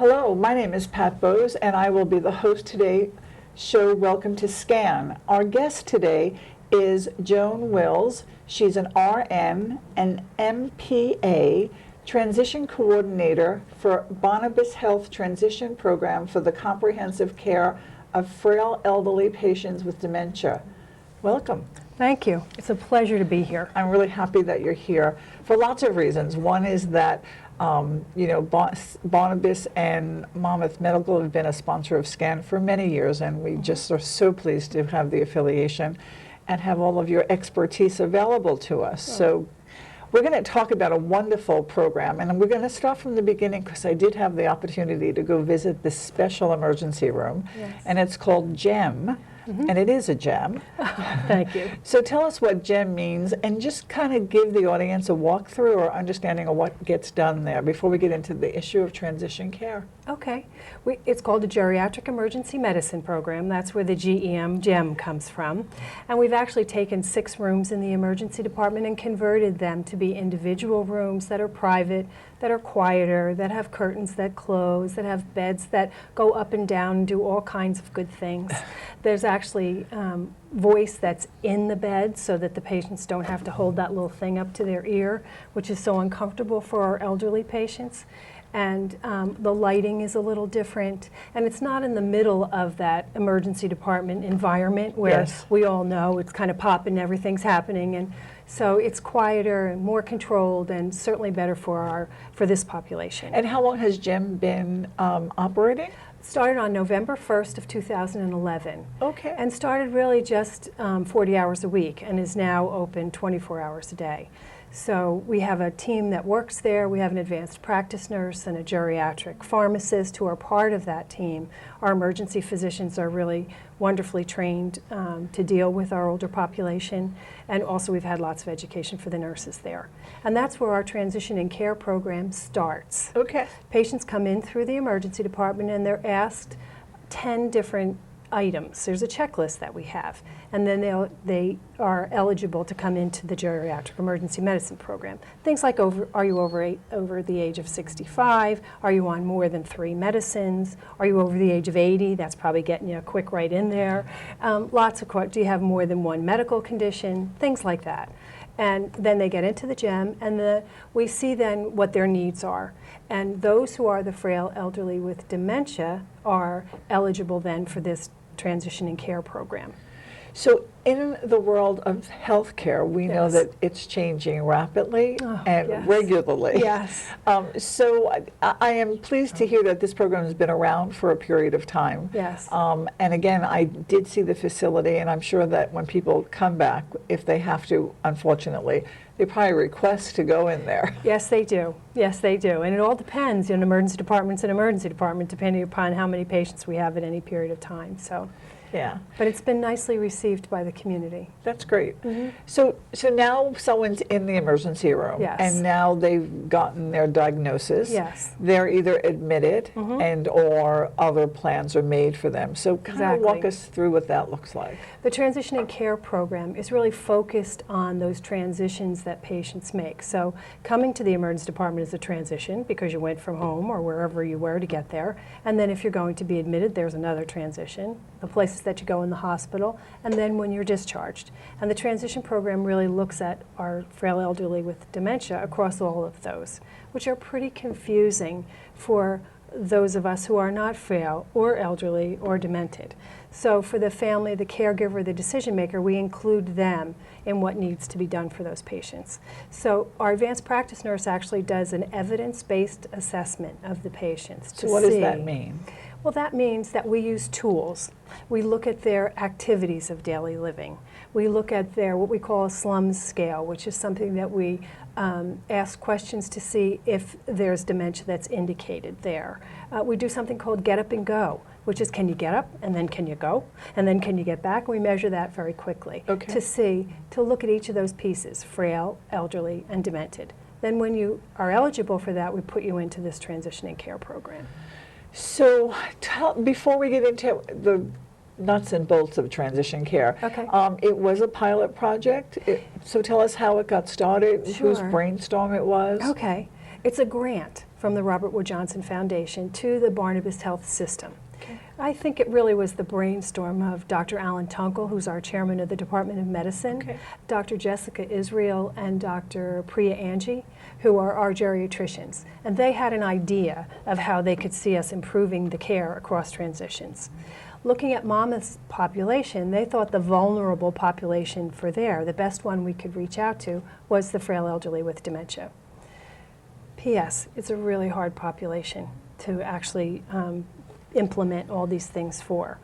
Hello, my name is Pat Bohse, and I will be the host today show Welcome to SCAN. Our guest today is Joan Wells. She's an RN and MPA transition coordinator for Monmouth Health Transition Program for the comprehensive care of frail elderly patients with dementia. Welcome. Thank you. It's a pleasure to be here. I'm really happy that you're here for lots of reasons. One is that Monmouth and Monmouth Medical have been a sponsor of SCAN for many years, and we just are so pleased to have the affiliation and have all of your expertise available to us. So we're going to talk about a wonderful program, and we're going to start from the beginning because I did have the opportunity to go visit this special emergency room, and it's called GEM. And it is a gem. Thank you. So tell us what GEM means and just kind of give the audience a walkthrough or understanding of what gets done there before we get into the issue of transition care. Okay. It's called the Geriatric Emergency Medicine Program. That's where the GEM comes from. And we've actually taken 6 rooms in the emergency department and converted them to be individual rooms that are private, that are quieter, that have curtains that close, that have beds that go up and down and do all kinds of good things. There's actually voice that's in the bed so that the patients don't have to hold that little thing up to their ear, which is so uncomfortable for our elderly patients. And the lighting is a little different, and it's not in the middle of that emergency department environment where we all know it's kind of popping, everything's happening, and so it's quieter and more controlled, and certainly better for this population. And how long has GEM been operating? Started on November 1st of 2011. Okay. And started really just 40 hours a week, and is now open 24 hours a day. So we have a team that works there. We have an advanced practice nurse and a geriatric pharmacist who are part of that team. Our emergency physicians are really wonderfully trained to deal with our older population, and also we've had lots of education for the nurses there. And that's where our transition and care program starts. Okay. Patients come in through the emergency department and they're asked 10 different items. There's a checklist that we have, and then they are eligible to come into the geriatric emergency medicine program. Things like, are you over the age of 65? Are you on more than 3 medicines? Are you over the age of 80? That's probably getting you a quick right in there. Lots of do you have more than 1 medical condition? Things like that. And then they get into the GEM, and we see then what their needs are. And those who are the frail elderly with dementia are eligible then for this transition and care program. So in the world of healthcare, we know that it's changing rapidly and regularly. Yes. So I am pleased to hear that this program has been around for a period of time. Yes. And again, I did see the facility, and I'm sure that when people come back, if they have to, unfortunately, they probably request to go in there. Yes, they do. Yes, they do. And it all depends. In emergency department's an emergency department, depending upon how many patients we have at any period of time. So. Yeah. But it's been nicely received by the community. That's great. So now someone's in the emergency room, and now they've gotten their diagnosis. Yes. They're either admitted and or other plans are made for them. So kind of walk us through what that looks like. The transition and care program is really focused on those transitions that patients make. So coming to the emergency department is a transition because you went from home or wherever you were to get there. And then if you're going to be admitted, there's another transition. The places that you go in the hospital, and then when you're discharged. And the transition program really looks at our frail elderly with dementia across all of those, which are pretty confusing for those of us who are not frail or elderly or demented. So for the family, the caregiver, the decision maker, we include them in what needs to be done for those patients. So our advanced practice nurse actually does an evidence-based assessment of the patients. So what does that mean? Well, that means that we use tools. We look at their activities of daily living. We look at their what we call a slums scale, which is something that we ask questions to see if there's dementia that's indicated there. We do something called get up and go, which is can you get up and then can you go and then can you get back? We measure that very quickly to look at each of those pieces, frail, elderly, and demented. Then when you are eligible for that, we put you into this transition and care program. So before we get into the nuts and bolts of transition care, it was a pilot project. So tell us how it got started, whose brainstorm it was. Okay. It's a grant from the Robert Wood Johnson Foundation to the Barnabas Health System. Okay. I think it really was the brainstorm of Dr. Alan Tunkel, who's our chairman of the Department of Medicine, Okay. Dr. Jessica Israel, and Dr. Priya Angie, who are our geriatricians. And they had an idea of how they could see us improving the care across transitions. Looking at Monmouth's population, they thought the vulnerable population for there, the best one we could reach out to, was the frail elderly with dementia. P.S. It's a really hard population to actually implement all these things for.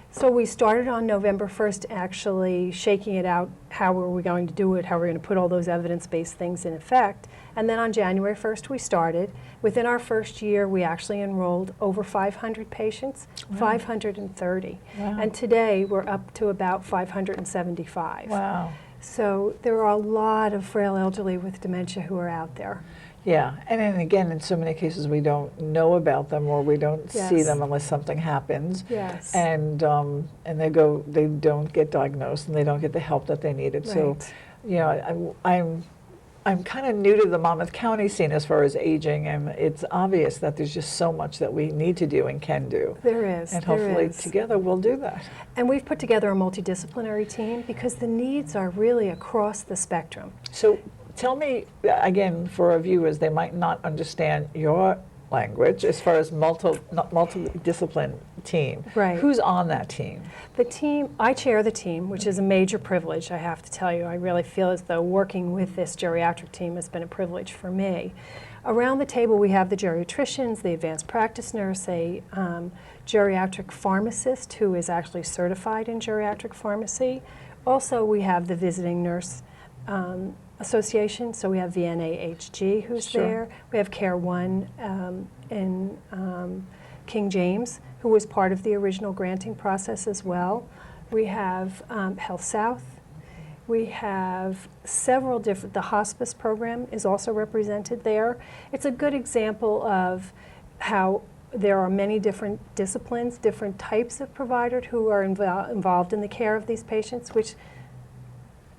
So we started on November 1st actually shaking it out, how are we going to do it, how are we going to put all those evidence-based things in effect. And then on January 1st we started. Within our first year we actually enrolled over 500 patients, Wow. 530. Wow. And today we're up to about 575. Wow. So there are a lot of frail elderly with dementia who are out there. Yeah, and then again, in so many cases, we don't know about them or we don't see Yes. them unless something happens. Yes. And they don't get diagnosed and they don't get the help that they needed. So, Right. you know, I'm kind of new to the Monmouth County scene as far as aging, and it's obvious that there's just so much that we need to do and can do. There is. And there hopefully is. together we'll do that. And we've put together a multidisciplinary team because the needs are really across the spectrum. So tell me, again, for our viewers, they might not understand your language as far as multidiscipline team. Right. Who's on that team? The team, I chair the team, which is a major privilege, I have to tell you. I really feel as though working with this geriatric team has been a privilege for me. Around the table we have the geriatricians, the advanced practice nurse, a geriatric pharmacist who is actually certified in geriatric pharmacy. Also we have the visiting nurse association, so we have VNAHG who's Sure. there. We have Care One in King James, who was part of the original granting process as well. We have Health South. We have several different, the hospice program is also represented there. It's a good example of how there are many different disciplines, different types of providers who are involved in the care of these patients, which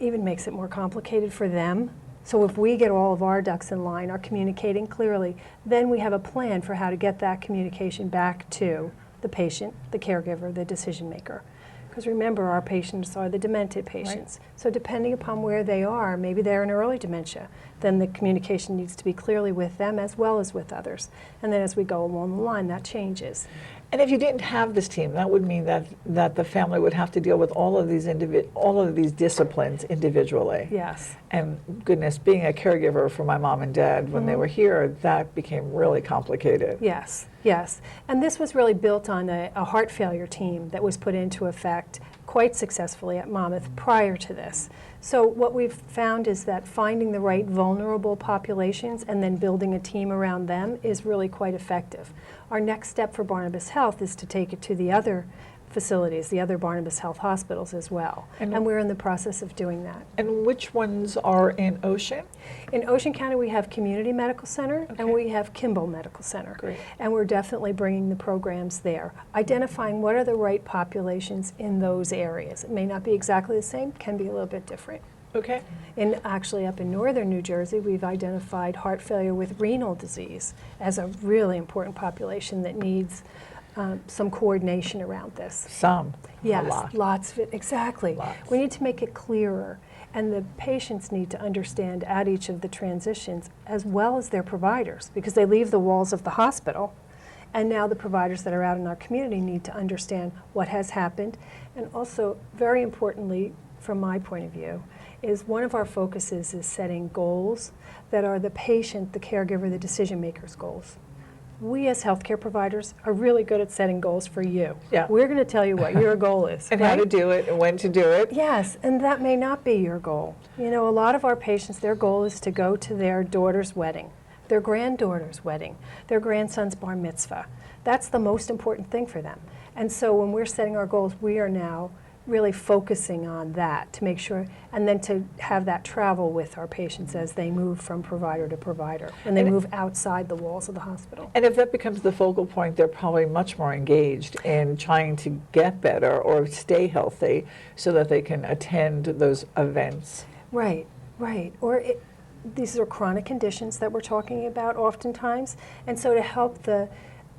even makes it more complicated for them. So if we get all of our ducks in line, are communicating clearly, then we have a plan for how to get that communication back to the patient, the caregiver, the decision maker. Because remember, our patients are the demented patients. Right. So depending upon where they are, maybe they're in early dementia, then the communication needs to be clearly with them as well as with others. And then as we go along the line, that changes. And if you didn't have this team, that would mean that the family would have to deal with all of these disciplines individually. Yes. And goodness, being a caregiver for my mom and dad when they were here, that became really complicated. Yes, yes. And this was really built on a heart failure team that was put into effect quite successfully at Monmouth prior to this. So what we've found is that finding the right vulnerable populations and then building a team around them is really quite effective. Our next step for Barnabas Health is to take it to the other facilities, the other Barnabas Health hospitals as well. And we're in the process of doing that. And which ones are in Ocean? In Ocean County, we have Community Medical Center, and we have Kimball Medical Center. Great. And we're definitely bringing the programs there, identifying what are the right populations in those areas. It may not be exactly the same, can be a little bit different. Okay. And actually up in northern New Jersey, we've identified heart failure with renal disease as a really important population that needs some coordination around this. Some. Yes, A lot. lots of it, exactly. Lots. We need to make it clearer, and the patients need to understand at each of the transitions as well as their providers, because they leave the walls of the hospital, and now the providers that are out in our community need to understand what has happened, and also, very importantly, from my point of view, is one of our focuses is setting goals that are the patient, the caregiver, the decision maker's goals. We as healthcare providers are really good at setting goals for you. Yeah. We're going to tell you what your goal is. And right? how to do it and when to do it. Yes, and that may not be your goal. You know, a lot of our patients, their goal is to go to their daughter's wedding, their granddaughter's wedding, their grandson's bar mitzvah. That's the most important thing for them. And so when we're setting our goals, we are now really focusing on that to make sure, and then to have that travel with our patients as they move from provider to provider, and they move outside the walls of the hospital. And if that becomes the focal point, they're probably much more engaged in trying to get better or stay healthy so that they can attend those events. Right, right. Or these are chronic conditions that we're talking about oftentimes, and so to help the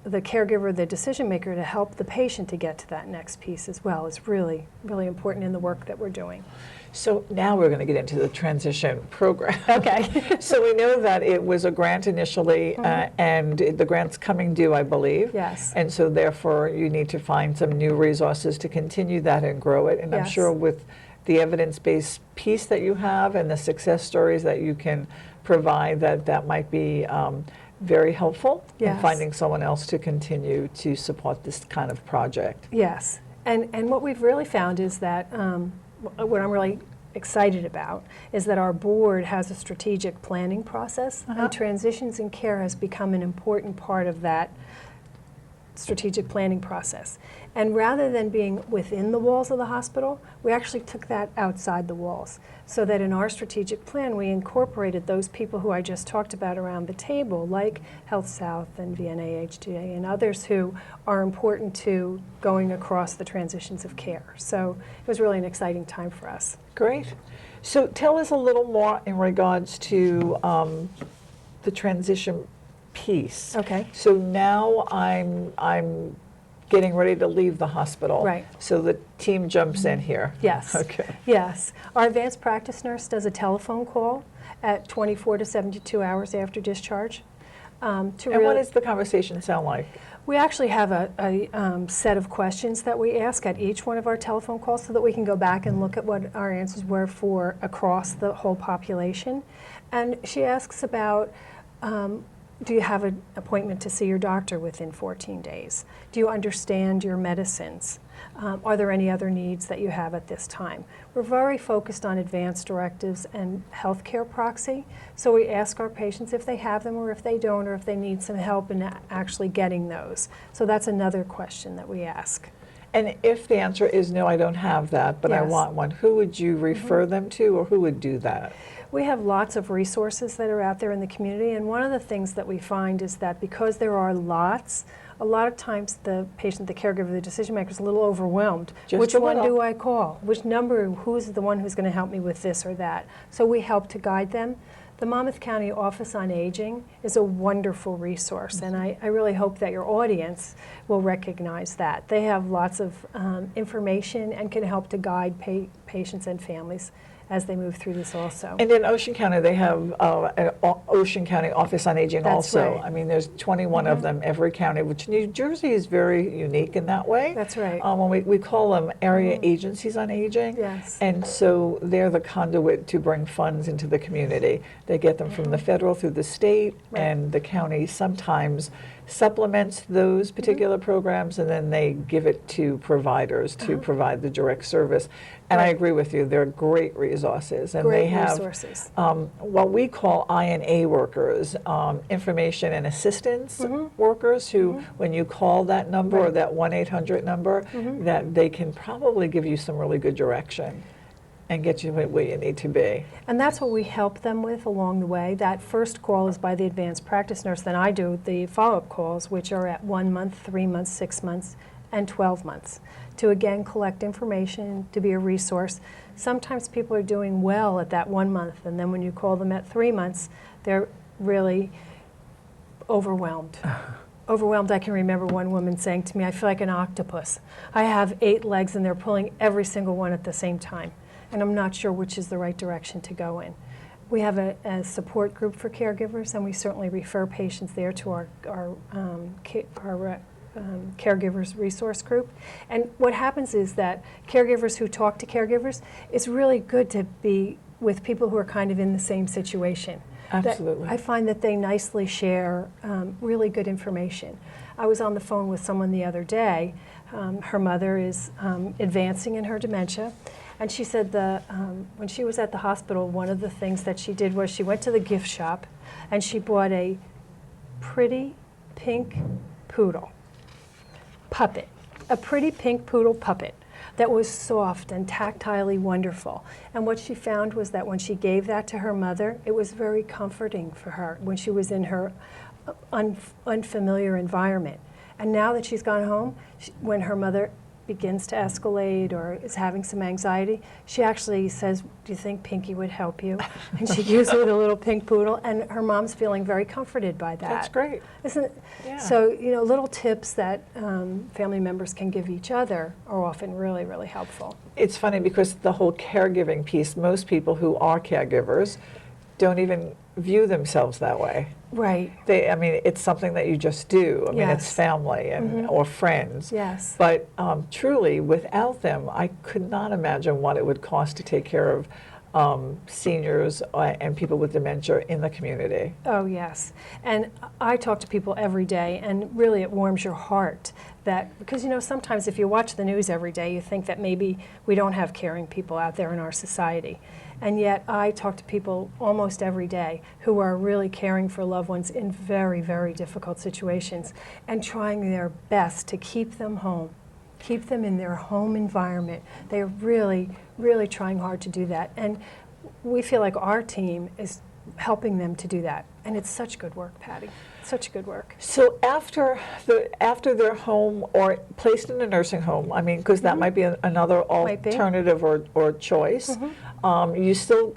caregiver, the decision maker, to help the patient to get to that next piece as well is really, really important in the work that we're doing. So now we're going to get into the transition program. Okay. So we know that it was a grant initially, and the grant's coming due, I believe. Yes. And so therefore, you need to find some new resources to continue that and grow it. And I'm Yes. sure with the evidence-based piece that you have and the success stories that you can provide, that might be very helpful in Yes. finding someone else to continue to support this kind of project. Yes, and what we've really found is that, what I'm really excited about, is that our board has a strategic planning process, and transitions in care has become an important part of that strategic planning process. And rather than being within the walls of the hospital, we actually took that outside the walls, so that in our strategic plan we incorporated those people who I just talked about around the table, like Health South and VNA HTA and others who are important to going across the transitions of care. So it was really an exciting time for us. Great. So tell us a little more in regards to the transition piece. Okay. So now I'm getting ready to leave the hospital. Right. So the team jumps in here. Yes. Okay. Yes. Our advanced practice nurse does a telephone call at 24 to 72 hours after discharge. And what does the conversation sound like? We actually have a set of questions that we ask at each one of our telephone calls so that we can go back and look at what our answers were for across the whole population. And she asks about, do you have an appointment to see your doctor within 14 days? Do you understand your medicines? Are there any other needs that you have at this time? We're very focused on advanced directives and healthcare proxy, so we ask our patients if they have them or if they don't, or if they need some help in actually getting those. So that's another question that we ask. And if the answer is no, I don't have that, but I Yes. want one, who would you refer them to, or who would do that? We have lots of resources that are out there in the community, and one of the things that we find is that because there are lots, a lot of times the patient, the caregiver, the decision maker is a little overwhelmed. Just Which a one little. do I call? Which number, who's the one who's going to help me with this or that? So we help to guide them. The Monmouth County Office on Aging is a wonderful resource, and I really hope that your audience will recognize that. They have lots of information and can help to guide patients and families as they move through this also. And in Ocean County, they have an Ocean County Office on Aging That's also. right. I mean, there's 21 of them every county, which New Jersey is very unique in that way. That's right. When we call them area agencies on aging. Yes. And so they're the conduit to bring funds into the community. They get them from the federal through the state, Right. and the county sometimes supplements those particular programs, and then they give it to providers to provide the direct service. And I Right. agree with you, they're great resources. And Great they have resources. what we call INA workers, information and assistance workers, who, when you call that number or Right. that 1-800 number, that they can probably give you some really good direction and get you where you need to be. And that's what we help them with along the way. That first call is by the advanced practice nurse. Then I do the follow-up calls, which are at 1 month, 3 months, 6 months, and 12 months, to again collect information, to be a resource. Sometimes people are doing well at that 1 month, and then when you call them at 3 months, they're really overwhelmed. Overwhelmed. I can remember one woman saying to me, I feel like an octopus. I have 8 legs and they're pulling every single one at the same time, and I'm not sure which is the right direction to go in. We have a support group for caregivers, and we certainly refer patients there to our caregivers resource group. And what happens is that caregivers who talk to caregivers, it's really good to be with people who are kind of in the same situation. Absolutely. I find that they nicely share really good information. I was on the phone with someone the other day. Her mother is advancing in her dementia, and she said when she was at the hospital, one of the things that she did was she went to the gift shop and she bought a pretty pink poodle puppet, a pretty pink poodle puppet that was soft and tactilely wonderful. And what she found was that when she gave that to her mother, it was very comforting for her when she was in her unfamiliar environment. And now that she's gone home, when her mother begins to escalate or is having some anxiety, she actually says, "Do you think Pinky would help you?" And she gives her the little pink poodle, and her mom's feeling very comforted by that. That's great. Isn't it? Yeah. So, you know, little tips that family members can give each other are often really, really helpful. It's funny because the whole caregiving piece, most people who are caregivers don't even view themselves that way. Right. I mean, it's something that you just do. I mean, it's Yes. family and or friends. Yes. But truly, without them, I could not imagine what it would cost to take care of seniors and people with dementia in the community. Oh, yes. And I talk to people every day, and really it warms your heart that, because, you know, sometimes if you watch the news every day, you think that maybe we don't have caring people out there in our society. And yet I talk to people almost every day who are really caring for loved ones in very, very difficult situations and trying their best to keep them home, keep them in their home environment. They're really, really trying hard to do that. And we feel like our team is helping them to do that. And it's such good work, Patty. Such good work. So after they're home or placed in a nursing home, I mean, because that might be another Might be. alternative or choice, you still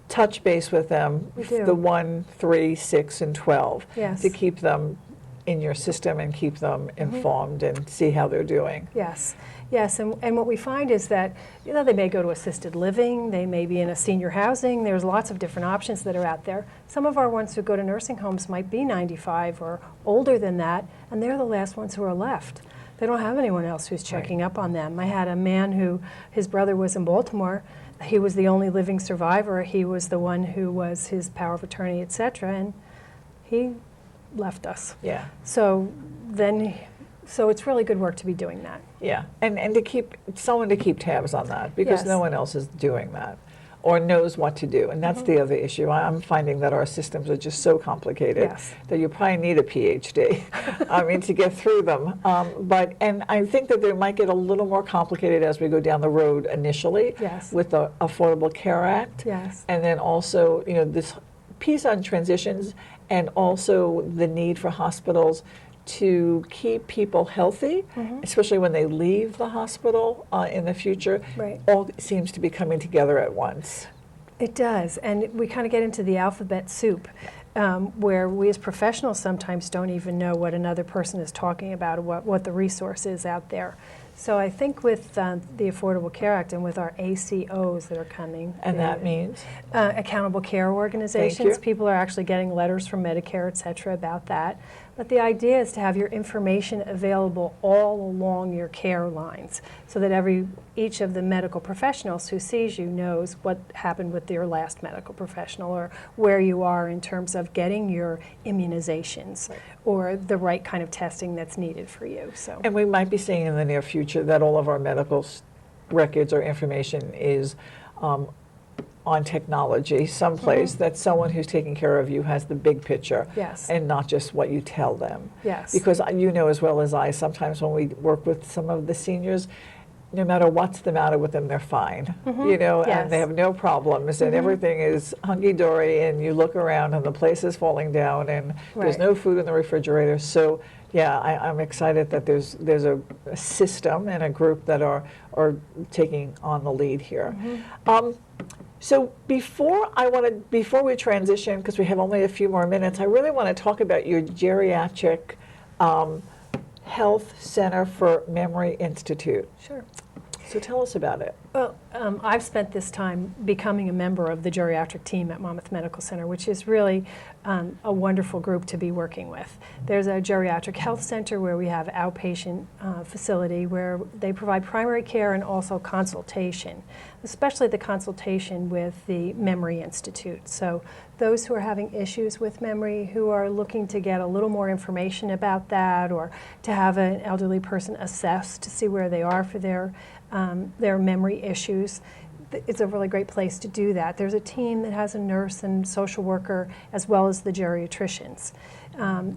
touch base with them, We do. the 1, 3, 6, and 12, Yes. to keep them in your system and keep them informed and see how they're doing. Yes, yes, and what we find is that, you know, they may go to assisted living, they may be in a senior housing, there's lots of different options that are out there. Some of our ones who go to nursing homes might be 95 or older than that, and they're the last ones who are left. They don't have anyone else who's checking up on them. I had a man who, his brother was in Baltimore, he was the only living survivor, he was the one who was his power of attorney, et cetera, and he left us. Yeah. So it's really good work to be doing that. Yeah, and to keep someone to keep tabs on that, because Yes. no one else is doing that or knows what to do, and that's the other issue. I'm finding that our systems are just so complicated Yes. that you probably need a PhD, I mean, to get through them. And I think that they might get a little more complicated as we go down the road initially Yes. with the Affordable Care Act, Yes. and then also, you know, this piece on transitions and also the need for hospitals to keep people healthy, especially when they leave the hospital in the future, Right. all seems to be coming together at once. It does, and we kind of get into the alphabet soup, where we as professionals sometimes don't even know what another person is talking about or what the resource is out there. So I think with the Affordable Care Act and with our ACOs that are coming. And that means? Accountable care organizations. you. People are actually getting letters from Medicare, et cetera, about that. But the idea is to have your information available all along your care lines so that each of the medical professionals who sees you knows what happened with your last medical professional or where you are in terms of getting your immunizations or the right kind of testing that's needed for you. So. And we might be seeing in the near future that all of our medical records or information is on technology someplace, that someone who's taking care of you has the big picture Yes. and not just what you tell them. Yes. Because you know as well as I, sometimes when we work with some of the seniors, no matter what's the matter with them, they're fine, you know, Yes. and they have no problems and everything is hunky-dory, and you look around and the place is falling down and there's Right. no food in the refrigerator. So yeah, I'm excited that there's a system and a group that are taking on the lead here. So before we transition, because we have only a few more minutes, I really want to talk about your geriatric Health Center for Memory Institute. Sure. So tell us about it. Well, I've spent this time becoming a member of the geriatric team at Monmouth Medical Center, which is really a wonderful group to be working with. There's a geriatric health center where we have outpatient facility where they provide primary care and also consultation, especially the consultation with the Memory Institute. So those who are having issues with memory, who are looking to get a little more information about that or to have an elderly person assessed to see where they are for their memory issues, it's a really great place to do that. There's a team that has a nurse and social worker as well as the geriatricians.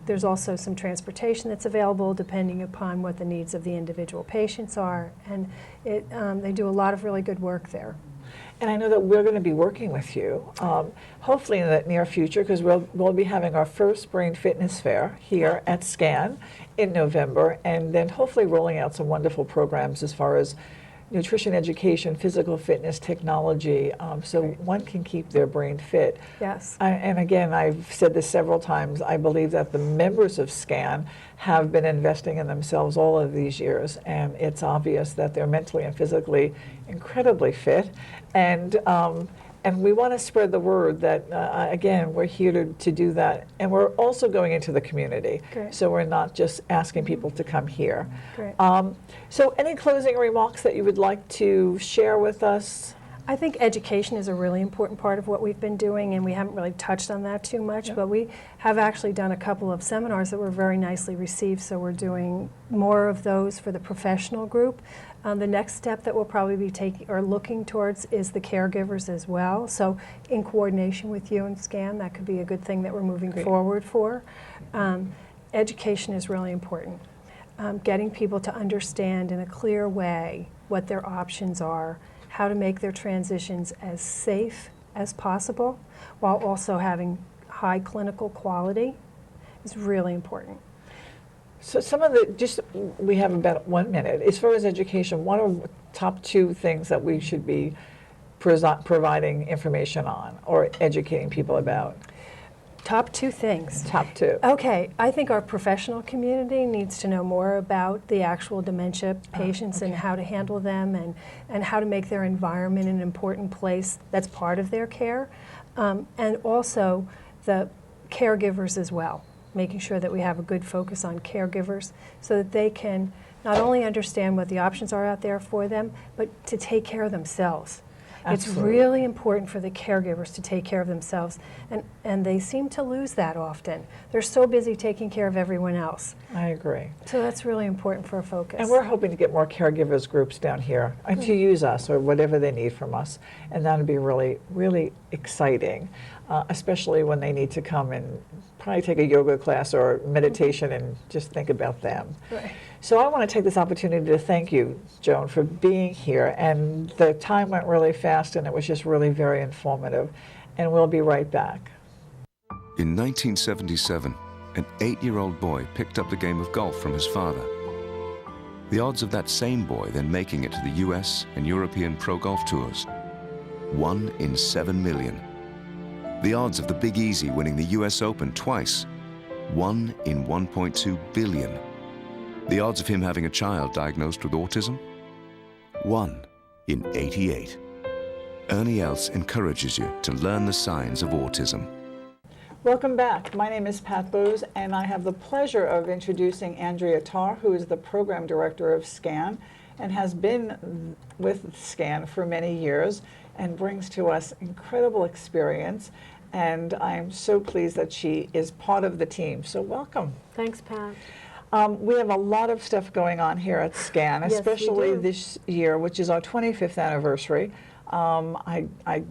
There's also some transportation that's available depending upon what the needs of the individual patients are, and they do a lot of really good work there. And I know that we're going to be working with you, hopefully in the near future, because we'll be having our first Brain Fitness Fair here at SCAN in November, and then hopefully rolling out some wonderful programs as far as nutrition education, physical fitness, technology, so one can keep their brain fit. Yes. And again, I've said this several times, I believe that the members of SCAN have been investing in themselves all of these years, and it's obvious that they're mentally and physically incredibly fit. And we want to spread the word that, again, we're here to do that. And we're also going into the community. Great. So we're not just asking people to come here. Great. So any closing remarks that you would like to share with us? I think education is a really important part of what we've been doing, and we haven't really touched on that too much, but we have actually done a couple of seminars that were very nicely received, so we're doing more of those for the professional group. The next step that we'll probably be taking or looking towards is the caregivers as well. So in coordination with you and SCAN, that could be a good thing that we're moving forward for. Education is really important. Getting people to understand in a clear way what their options are, how to make their transitions as safe as possible while also having high clinical quality is really important. So some of we have about 1 minute. As far as education, what are the top 2 things that we should be providing information on or educating people about? Top 2 things. Top 2. Okay, I think our professional community needs to know more about the actual dementia patients and how to handle them and how to make their environment an important place that's part of their care. And also the caregivers as well, making sure that we have a good focus on caregivers so that they can not only understand what the options are out there for them, but to take care of themselves. Absolutely. It's really important for the caregivers to take care of themselves, and they seem to lose that often. They're so busy taking care of everyone else. I agree. So that's really important for a focus. And we're hoping to get more caregivers groups down here and to use us or whatever they need from us, and that would be really, really exciting, especially when they need to come and probably take a yoga class or meditation and just think about them. Right. So I want to take this opportunity to thank you, Joan, for being here. And the time went really fast, and it was just really very informative. And we'll be right back. In 1977, an 8-year-old boy picked up the game of golf from his father. The odds of that same boy then making it to the US and European pro golf tours, 1 in 7 million. The odds of the Big Easy winning the US Open twice, 1 in 1.2 billion. The odds of him having a child diagnosed with autism? 1 in 88. Ernie Els encourages you to learn the signs of autism. Welcome back. My name is Pat Bohse, and I have the pleasure of introducing Andrea Tarr, who is the program director of SCAN and has been with SCAN for many years and brings to us incredible experience. And I'm so pleased that she is part of the team. So welcome. Thanks, Pat. We have a lot of stuff going on here at SCAN, Yes, especially we do. this year, which is our 25th anniversary. I've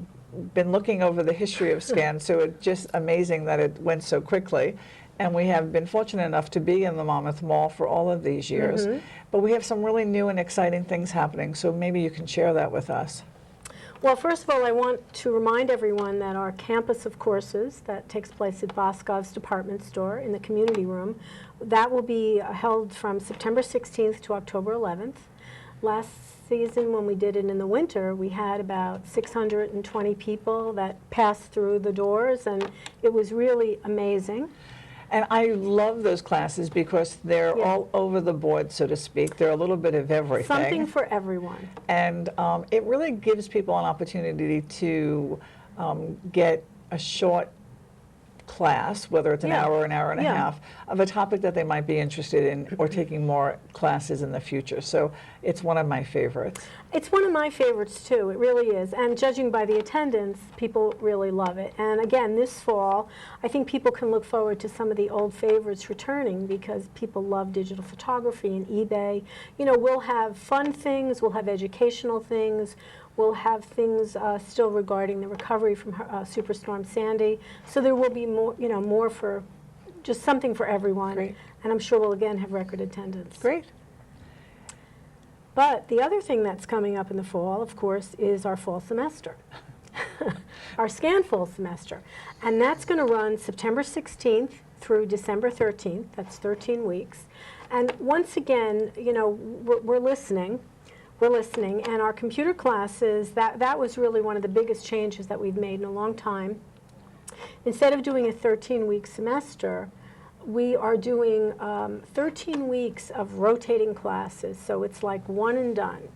been looking over the history of SCAN, so it's just amazing that it went so quickly. And we have been fortunate enough to be in the Monmouth Mall for all of these years. But we have some really new and exciting things happening, so maybe you can share that with us. Well, first of all, I want to remind everyone that our campus of courses that takes place at Boscov's department store in the community room, that will be held from September 16th to October 11th. Last season, when we did it in the winter, we had about 620 people that passed through the doors, and it was really amazing. And I love those classes because they're all over the board, so to speak. They're a little bit of everything. Something for everyone. And it really gives people an opportunity to get a short class, whether it's an hour or an hour and a half, of a topic that they might be interested in or taking more classes in the future. So it's one of my favorites. It's one of my favorites too, it really is. And judging by the attendance, people really love it. And again, this fall, I think people can look forward to some of the old favorites returning because people love digital photography and eBay. You know, we'll have fun things, we'll have educational things, we'll have things still regarding the recovery from Superstorm Sandy. So there will be more, you know, more for just something for everyone. Great. And I'm sure we'll again have record attendance. Great. But the other thing that's coming up in the fall, of course, is our fall semester. Our SCAN fall semester. And that's going to run September 16th through December 13th. That's 13 weeks. And once again, you know, we're listening. We're listening. And our computer classes, that was really one of the biggest changes that we've made in a long time. Instead of doing a 13-week semester, we are doing 13 weeks of rotating classes, so it's like one and done.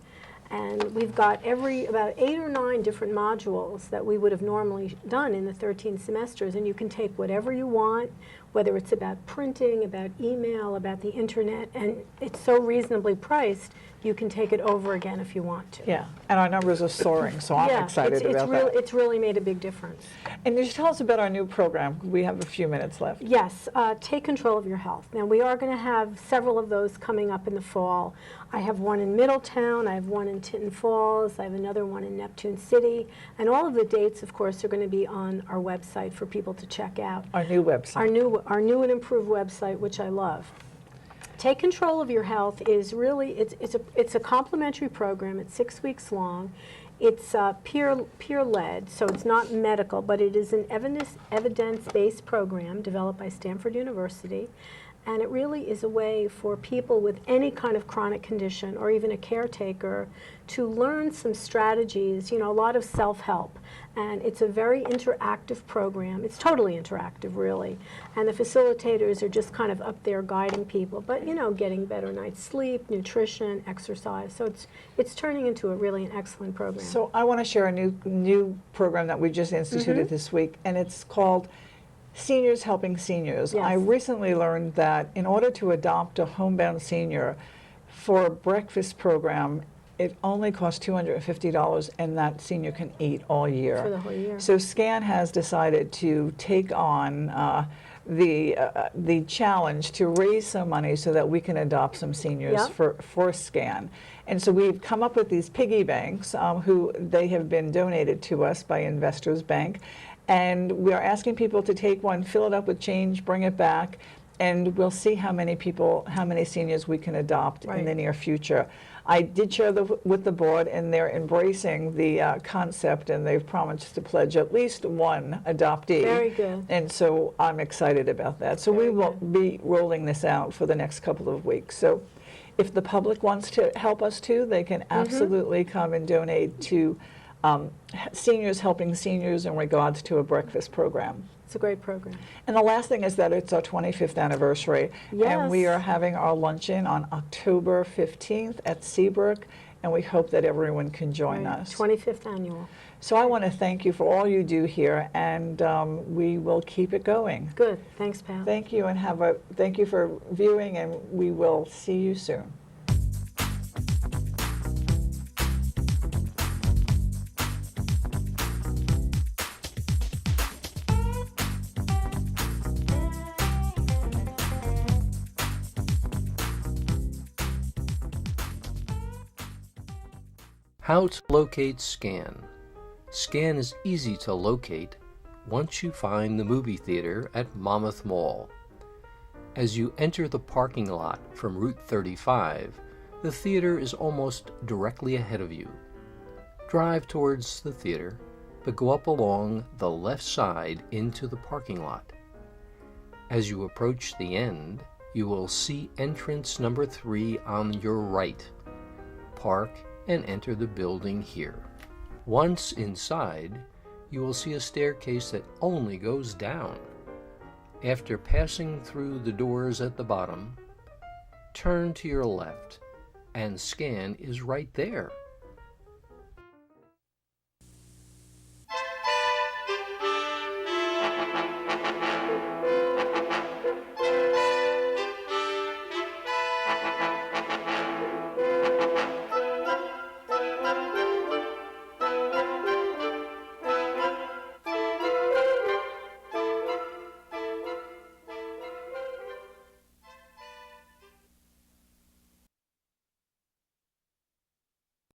And we've got about 8 or 9 different modules that we would have normally done in the 13 semesters, and you can take whatever you want, whether it's about printing, about email, about the internet, and it's so reasonably priced, you can take it over again if you want to. Yeah, and our numbers are soaring, so I'm excited about that. It's really made a big difference. And you should tell us about our new program. We have a few minutes left. Yes, take control of your health. Now, we are going to have several of those coming up in the fall. I have one in Middletown, I have one in Tinton Falls, I have another one in Neptune City, and all of the dates, of course, are going to be on our website for people to check out. Our new website. Our new and improved website, which I love. Take Control of Your Health is really, it's a complimentary program. It's 6 weeks long. It's peer-led, so it's not medical, but it is an evidence-based program developed by Stanford University. And it really is a way for people with any kind of chronic condition or even a caretaker to learn some strategies, you know, a lot of self-help. And it's a very interactive program. It's totally interactive, really. And the facilitators are just kind of up there guiding people, but, you know, getting better night's sleep, nutrition, exercise. So it's turning into an excellent program. So I want to share a new program that we just instituted this week, and it's called Seniors Helping Seniors. Yes. I recently learned that in order to adopt a homebound senior for a breakfast program, it only costs $250, and that senior can eat all year. For the whole year. So SCAN has decided to take on the challenge to raise some money so that we can adopt some seniors for SCAN. And so we've come up with these piggy banks, who they have been donated to us by Investors Bank. And we are asking people to take one, fill it up with change, bring it back, and we'll see how many seniors we can adopt in the near future. I did share with the board, and they're embracing the concept, and they've promised to pledge at least one adoptee. Very good. And so I'm excited about that. So we will be rolling this out for the next couple of weeks. So if the public wants to help us too, they can absolutely come and donate to Seniors Helping Seniors in regards to a breakfast program. It's a great program. And the last thing is that it's our 25th anniversary. Yes. And we are having our luncheon on October 15th at Seabrook, and we hope that everyone can join us. 25th annual. So I want to thank you for all you do here, and we will keep it going. Good. Thanks, Pat. Thank you, and thank you for viewing, and we will see you soon. How to locate SCAN. SCAN is easy to locate once you find the movie theater at Monmouth Mall. As you enter the parking lot from Route 35, the theater is almost directly ahead of you. Drive towards the theater, but go up along the left side into the parking lot. As you approach the end, you will see entrance number 3 on your right. Park and enter the building here. Once inside, you will see a staircase that only goes down. After passing through the doors at the bottom, turn to your left, and SCAN is right there.